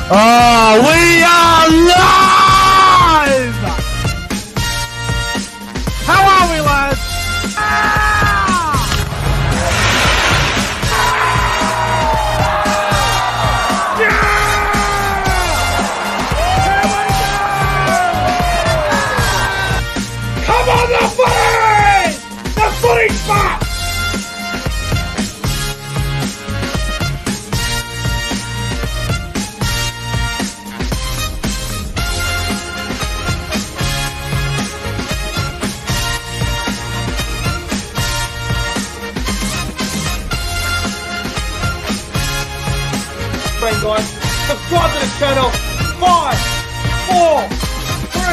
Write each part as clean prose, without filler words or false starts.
Oh, we are live! How are we, lads? Come on, the footy! The footy's back! Guys, subscribe to the channel. 5, 4, 3,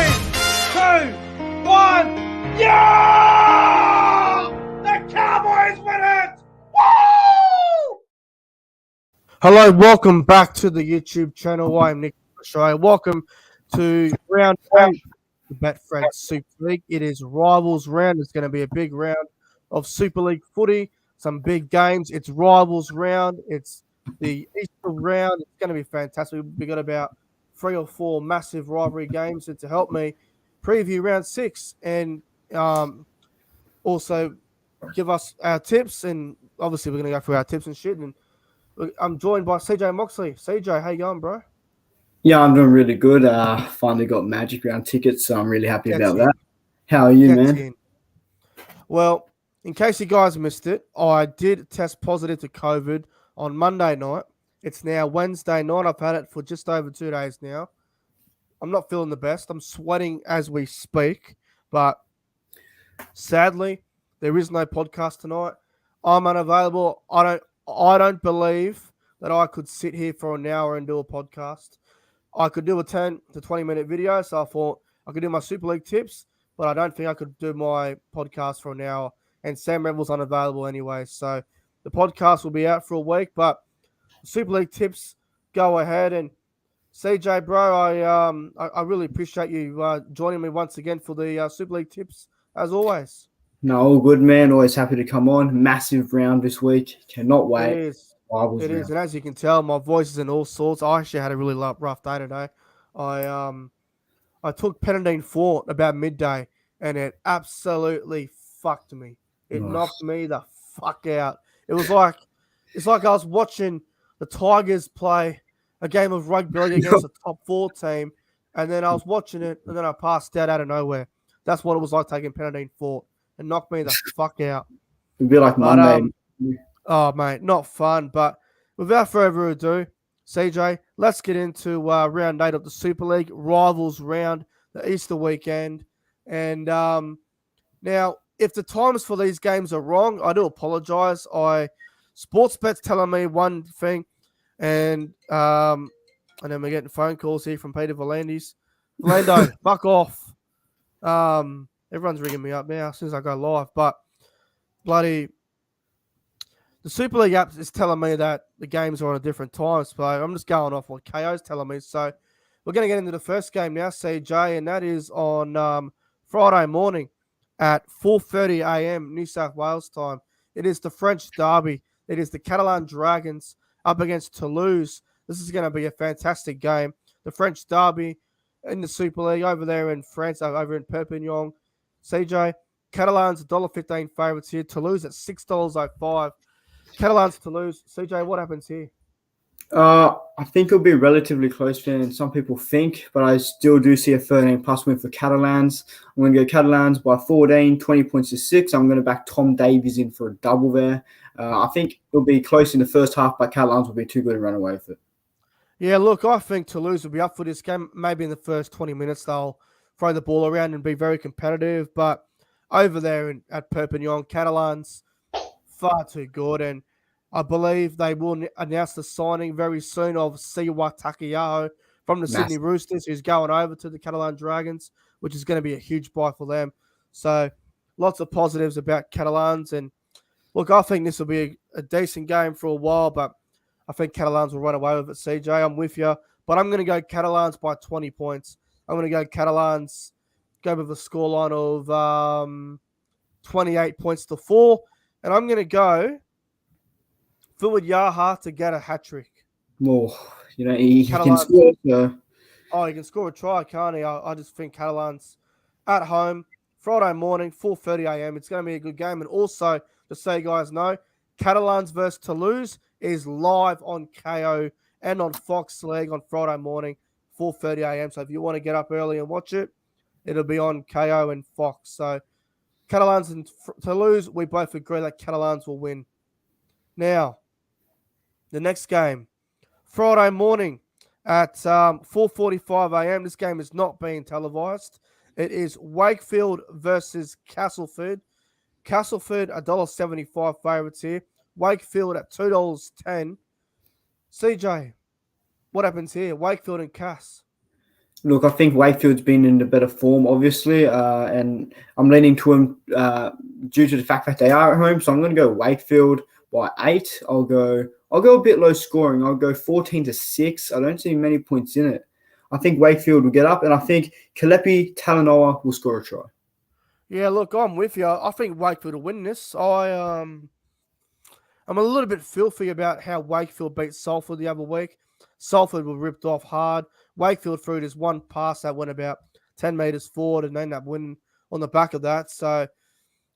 2, 1. Yeah! The Cowboys win it! Woo! Hello, welcome back to the YouTube channel. I'm Nick Shire. Welcome to round 8 the Betfred Super League. It is rivals round. It's going to be a big round of Super League footy. Some big games. It's rivals round. It's the Easter round. It's going to be fantastic. We've got about 3 or 4 massive rivalry games to help me preview round 6 and also give us our tips. And obviously, we're going to go through our tips and shit. And I'm joined by CJ Moxley. CJ, how you going, bro? Yeah, I'm doing really good. Finally got Magic Round tickets, so I'm really happy about that. How are you, man? Well, in case you guys missed it, I did test positive to COVID on Monday night. It's now Wednesday night. I've had it for just over 2 days now. I'm not feeling the best. I'm sweating as we speak, but sadly, there is no podcast tonight. I'm unavailable. I don't believe that I could sit here for an hour and do a podcast. I could do a 10 to 20-minute video, so I thought I could do my Super League tips, but I don't think I could do my podcast for an hour. And Sam Rebel's unavailable anyway, so the podcast will be out for a week, but Super League tips, go ahead. And CJ, bro, I really appreciate you joining me once again for the Super League tips, as always. No, all good, man. Always happy to come on. Massive round this week. Cannot wait. It is. It is. And as you can tell, my voice is in all sorts. I actually had a really rough day today. I took Penadine Fort about midday, and it absolutely fucked me. It knocked me the fuck out. It's like I was watching the Tigers play a game of rugby against a top 4 team, and then I was watching it, and then I passed out of nowhere. That's what it was like taking Penadine Fort. It knocked me the fuck out. It'd be like Monday. Oh, mate, not fun. But without further ado, CJ, let's get into round 8 of the Super League Rivals round, the Easter weekend. And now, if the times for these games are wrong, I do apologize. Sportsbet's telling me one thing, and then we're getting phone calls here from Peter Volandis. Volando, fuck off. Everyone's ringing me up now as soon as I go live. But bloody, the Super League app is telling me that the games are on a different time. So I'm just going off what KO's telling me. So we're going to get into the first game now, CJ, and that is on Friday morning at 4:30 a.m. New South Wales time. It is the French derby. It is the Catalan Dragons up against Toulouse. This is going to be a fantastic game. The French derby in the Super League over there in France, over in Perpignan. CJ, Catalans $1.15 favourites here. Toulouse at $6.05. Catalans, Toulouse. CJ, what happens here? I think it'll be relatively close than some people think, but I still do see a 13+ win for Catalans. I'm going to go Catalans by 14, 20 points to 6. I'm going to back Tom Davies in for a double there. I think it'll be close in the first half, but Catalans will be too good to run away with it. Yeah, look, I think Toulouse will be up for this game. Maybe in the first 20 minutes they'll throw the ball around and be very competitive, but over there at Perpignan, Catalans, far too good. And I believe they will announce the signing very soon of Siwa Takiyaho from the Sydney Roosters, who's going over to the Catalan Dragons, which is going to be a huge buy for them. So lots of positives about Catalans. And look, I think this will be a decent game for a while, but I think Catalans will run away with it, CJ. I'm with you. But I'm going to go Catalans by 20 points. I'm going to go Catalans, go with a scoreline of 28 points to 4. And I'm going to go Fuad Yaha to get a hat-trick. Oh, You know, he can Catalans. score. So. Oh, he can score a try, can't he? I just think Catalans at home, Friday morning, 4:30 a.m. It's going to be a good game. And also, just so you guys know, Catalans versus Toulouse is live on KO and on Fox League on Friday morning, 4:30 a.m. So if you want to get up early and watch it, it'll be on KO and Fox. So Catalans and Toulouse, we both agree that Catalans will win. Now, the next game, Friday morning at 4:45 a.m. This game is not being televised. It is Wakefield versus Castleford. Castleford, $1.75 favourites here. Wakefield at $2.10. CJ, what happens here? Wakefield and Cass. Look, I think Wakefield's been in a better form, obviously, and I'm leaning to him due to the fact that they are at home. So I'm going to go Wakefield by 8. I'll go a bit low scoring. I'll go 14-6. I don't see many points in it. I think Wakefield will get up, and I think Kalepi Talanoa will score a try. Yeah, look, I'm with you. I think Wakefield will win this. I'm a little bit filthy about how Wakefield beat Salford the other week. Salford were ripped off hard. Wakefield threw this one pass that went about 10 metres forward and ended up winning on the back of that. So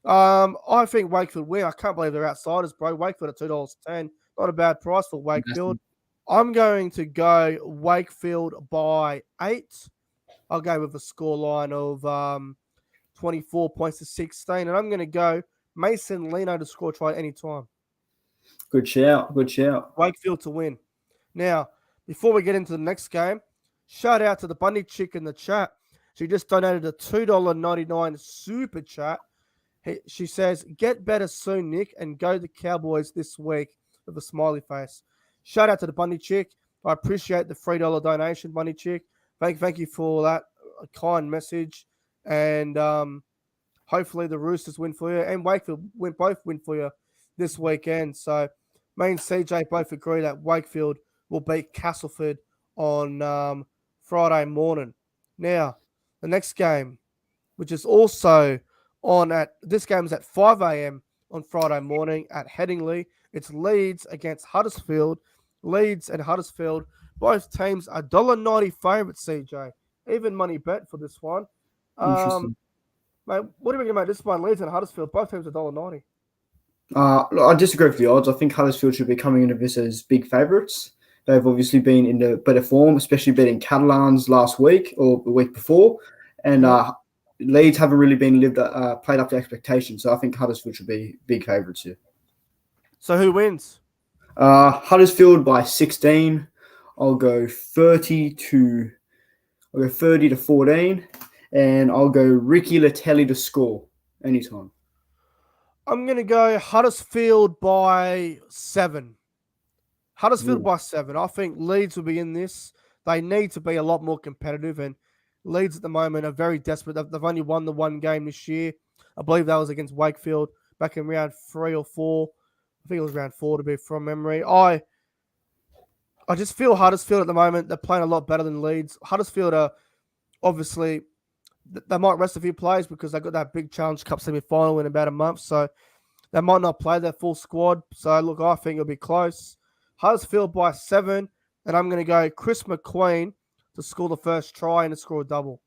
I think Wakefield win. I can't believe they're outsiders, bro. Wakefield at $2.10. Not a bad price for Wakefield. I'm going to go Wakefield by 8. I'll go with a scoreline of 24 points to 16. And I'm going to go Mason Lino to score try at any time. Good shout. Wakefield to win. Now, before we get into the next game, shout out to the Bunny Chick in the chat. She just donated a $2.99 super chat. She says, get better soon, Nick, and go the Cowboys this week with a smiley face. Shout out to the Bunny Chick. I appreciate the $3 donation, Bunny Chick. Thank you for that kind message. And hopefully the Roosters win for you and Wakefield both win for you this weekend. So me and CJ both agree that Wakefield will beat Castleford on Friday morning. Now, the next game, which is also this game is at 5 a.m. on Friday morning at Headingley. It's Leeds against Huddersfield. Leeds and Huddersfield, both teams are $1.90 favourites, CJ. Even money bet for this one. Interesting. Mate, what do you think about this one? Leeds and Huddersfield, both teams are $1.90. I disagree with the odds. I think Huddersfield should be coming into this as big favourites. They've obviously been in the better form, especially beating Catalans last week or the week before. And Leeds haven't really been played up to expectations. So I think Huddersfield should be big favourites here. So who wins? Huddersfield by 16. I'll go 30 to 14. And I'll go Ricky Latelli to score anytime. I'm going to go Huddersfield by 7. Huddersfield by 7. I think Leeds will be in this. They need to be a lot more competitive, and Leeds at the moment are very desperate. They've only won the one game this year. I believe that was against Wakefield back in round 3 or 4. I think it was round 4 to be from memory. I just feel Huddersfield at the moment, they're playing a lot better than Leeds. Huddersfield are obviously, they might rest a few players because they got that big Challenge Cup semi-final in about a month, so they might not play their full squad. So, look, I think it'll be close. Huddersfield by 7, and I'm going to go Chris McQueen to score the first try and to score a double.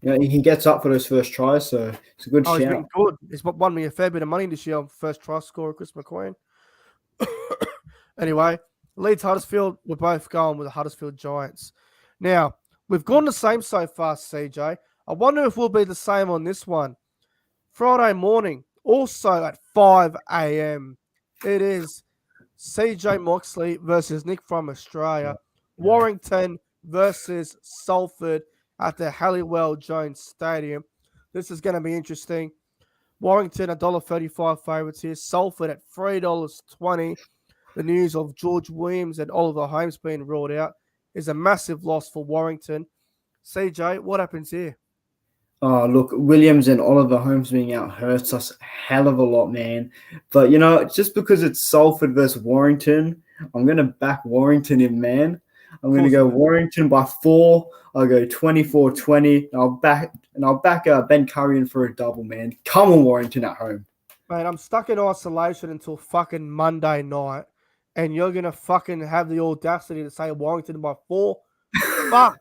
Yeah, he gets up for those first tries, so it's a good shout. He's been good. He's won me a fair bit of money this year on first try scorer, Chris McQueen. Anyway, Leeds Huddersfield, we're both going with the Huddersfield Giants. Now, we've gone the same so far, CJ. I wonder if we'll be the same on this one. Friday morning, also at 5 a.m., it is CJ Moxley versus Nick from Australia. Warrington versus Salford at the Halliwell Jones Stadium. This is going to be interesting. Warrington, $1.35 favourites here. Salford at $3.20. The news of George Williams and Oliver Holmes being ruled out is a massive loss for Warrington. CJ, what happens here? Oh, look, Williams and Oliver Holmes being out hurts us a hell of a lot, man. But, just because it's Salford versus Warrington, I'm going to back Warrington in, man. I'm going to go Warrington by 4. I'll go 24-20. I'll back Ben Curry in for a double, man. Come on, Warrington at home. Mate, I'm stuck in isolation until fucking Monday night. and you're going to fucking have the audacity to say Warrington by 4. Fuck.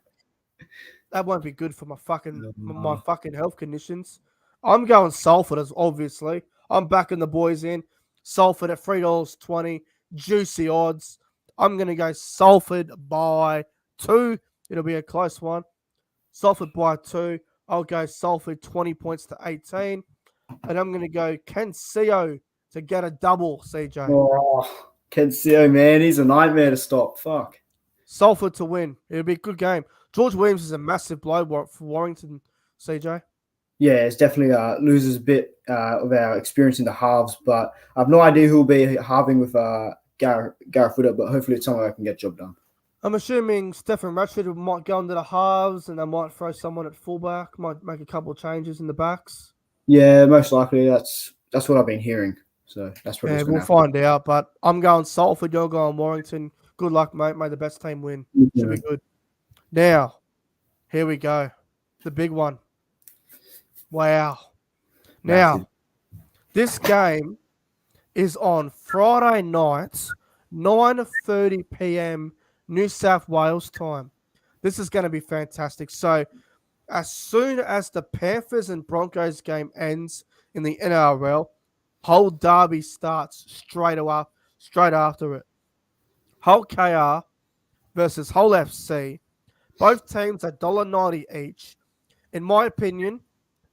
That won't be good for my fucking health conditions. I'm going Salford, as obviously. I'm backing the boys in. Salford at $3.20. Juicy odds. I'm going to go Salford by 2. It'll be a close one. Salford by 2. I'll go Salford 20 points to 18. And I'm going to go Kensio to get a double, CJ. Oh, Kensio, man. He's a nightmare to stop. Fuck. Salford to win. It'll be a good game. George Williams is a massive blow for Warrington, CJ. Yeah, it's definitely loses a bit of our experience in the halves, but I have no idea who'll be halving with Gareth Footer, but hopefully it's someone I can get job done. I'm assuming Stephen Ratchford might go into the halves and they might throw someone at fullback, might make a couple of changes in the backs. Yeah, most likely that's what I've been hearing. So that's probably we'll find out. But I'm going Salford, you're going Warrington. Good luck, mate. May the best team win. Should be good. Now, here we go. The big one. Wow. Now, this game is on Friday night, 9:30 p.m. New South Wales time. This is going to be fantastic. So, as soon as the Panthers and Broncos game ends in the NRL, Hull Derby starts straight after it. Hull KR versus Hull FC. Both teams are $1.90 each. In my opinion,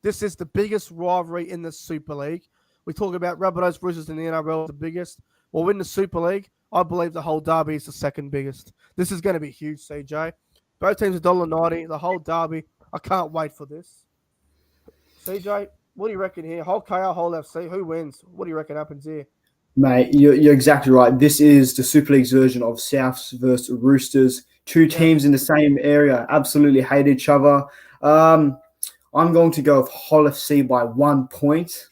this is the biggest rivalry in the Super League. We talk about Rabbitohs Roosters in the NRL, the biggest. Well, in the Super League, I believe the Hull Derby is the second biggest. This is going to be huge, CJ. Both teams are $1.90. The Hull Derby, I can't wait for this. CJ, what do you reckon here? Hull KR, Hull FC, who wins? What do you reckon happens here? Mate, you're exactly right. This is the Super League's version of Souths versus Roosters. Two teams in the same area absolutely hate each other. I'm going to go with Hull FC by 1 point.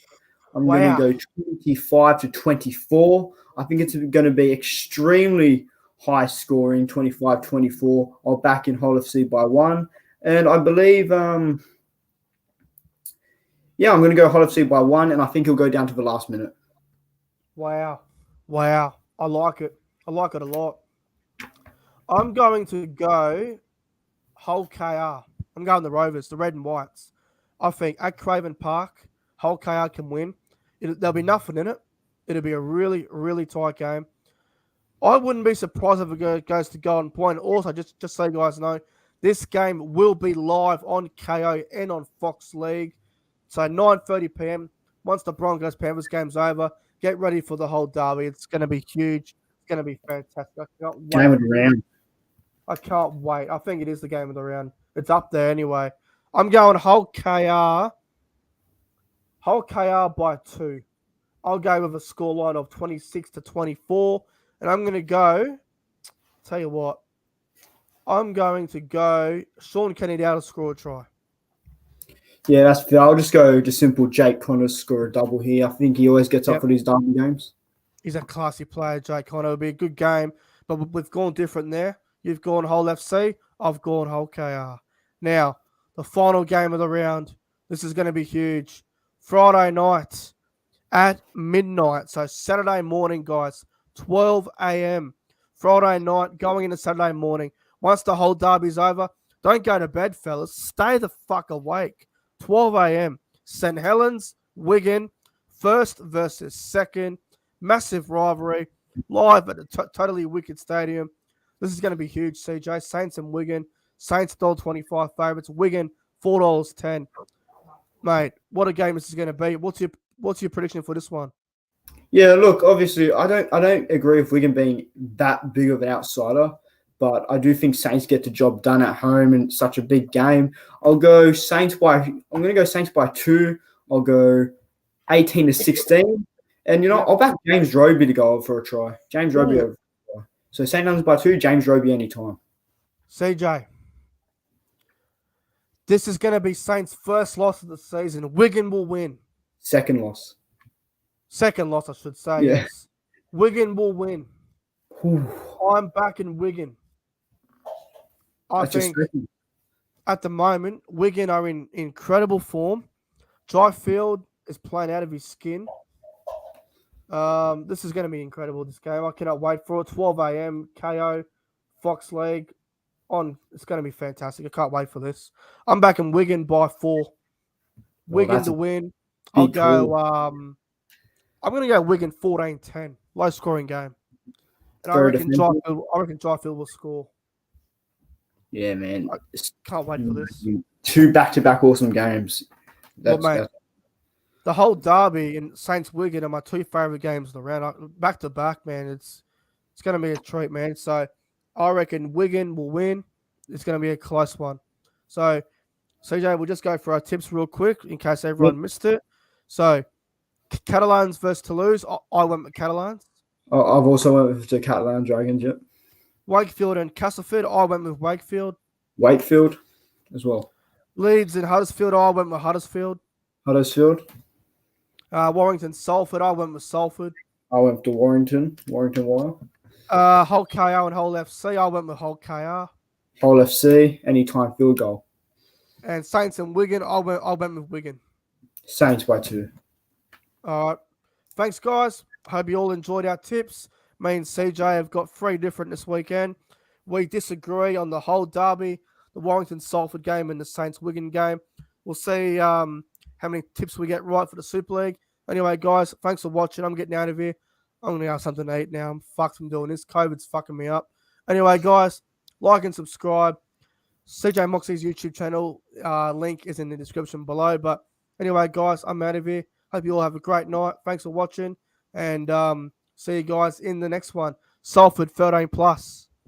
I'm going to go 25-24. I think it's going to be extremely high scoring, 25-24. I'll back in Hull FC by 1. And I believe, I'm going to go Hull FC by 1, and I think he'll go down to the last minute. Wow. I like it. I like it a lot. I'm going to go Hull KR. I'm going the Rovers, the Red and Whites. I think at Craven Park, Hull KR can win. There'll be nothing in it. It'll be a really, really tight game. I wouldn't be surprised if it goes to Golden Point. Also, just so you guys know, this game will be live on KO and on Fox League. So 9:30 p.m. Once the Broncos Panthers game's over, get ready for the whole derby. It's going to be huge. It's going to be fantastic. I can't wait. Game of the round. I can't wait. I think it is the game of the round. It's up there anyway. I'm going Hull KR. Hull KR by 2. I'll go with a scoreline of 26-24. And I'm going to go, tell you what, I'm going to go Sean Kennedy to score a try. Yeah, that's fair. I'll just go just simple Jake Connors score a double here. I think he always gets up for these derby games. He's a classy player, Jake Connor. It'll be a good game, but we've gone different there. You've gone Hull FC. I've gone Hull KR. Now, the final game of the round. This is going to be huge. Friday night at midnight. So Saturday morning, guys. 12 a.m. Friday night going into Saturday morning. Once the whole derby's over, don't go to bed, fellas. Stay the fuck awake. 12 a.m. St. Helens, Wigan, first versus second. Massive rivalry. Live at the totally wicked stadium. This is going to be huge, CJ. Saints and Wigan. Saints $1.25 favourites. Wigan $4.10. Mate, what a game this is going to be. What's your prediction for this one? Yeah, look, obviously, I don't agree with Wigan being that big of an outsider, but I do think Saints get the job done at home in such a big game. I'm going to go Saints by 2. I'll go 18-16. And, I'll back James Roby to go over for a try. James Roby over for a try. So St. Helens by 2, James Roby anytime. CJ, this is going to be Saints' first loss of the season. Wigan will win. Second loss. Second loss, I should say, yes. Wigan will win. I'm backing Wigan. I think at the moment, Wigan are in incredible form. Dryfield is playing out of his skin. This is going to be incredible, this game. I cannot wait for it. 12 a.m. KO, Fox League on. It's going to be fantastic. I can't wait for this. I'm back in Wigan by 4. Wigan that's to a win. I'll big go. call. I'm going to go Wigan 14-10. Low scoring game. And I Very reckon defensive. Dryfield will score. Yeah, man. I can't wait for this. 2 back-to-back awesome games. Well, That's, mate, that's the whole derby and Saints Wigan are my 2 favorite games of the round. Back to back, man. It's going to be a treat, man. So I reckon Wigan will win. It's going to be a close one. So CJ, we'll just go for our tips real quick in case everyone missed it. So Catalans versus Toulouse. I went with Catalans. I've also went with the Catalan Dragons. Yep. Wakefield and Castleford. I went with Wakefield. Wakefield as well. Leeds and Huddersfield. I went with Huddersfield. Huddersfield. Warrington, Salford. I went with Salford. I went to Warrington Wire. Hull KR and Hull FC. I went with Hull KR. Hull FC, anytime field goal. And Saints and Wigan. I went with Wigan. Saints by 2. All right. Thanks, guys. Hope you all enjoyed our tips. Me and CJ have got 3 different this weekend. We disagree on the whole derby, the Warrington Salford game, and the Saints Wigan game. We'll see how many tips we get right for the Super League. Anyway, guys, thanks for watching. I'm getting out of here. I'm going to have something to eat now. I'm fucked from doing this. COVID's fucking me up. Anyway, guys, like and subscribe. CJ Moxley's YouTube channel link is in the description below. But anyway, guys, I'm out of here. Hope you all have a great night. Thanks for watching. And see you guys in the next one. Salford 13+.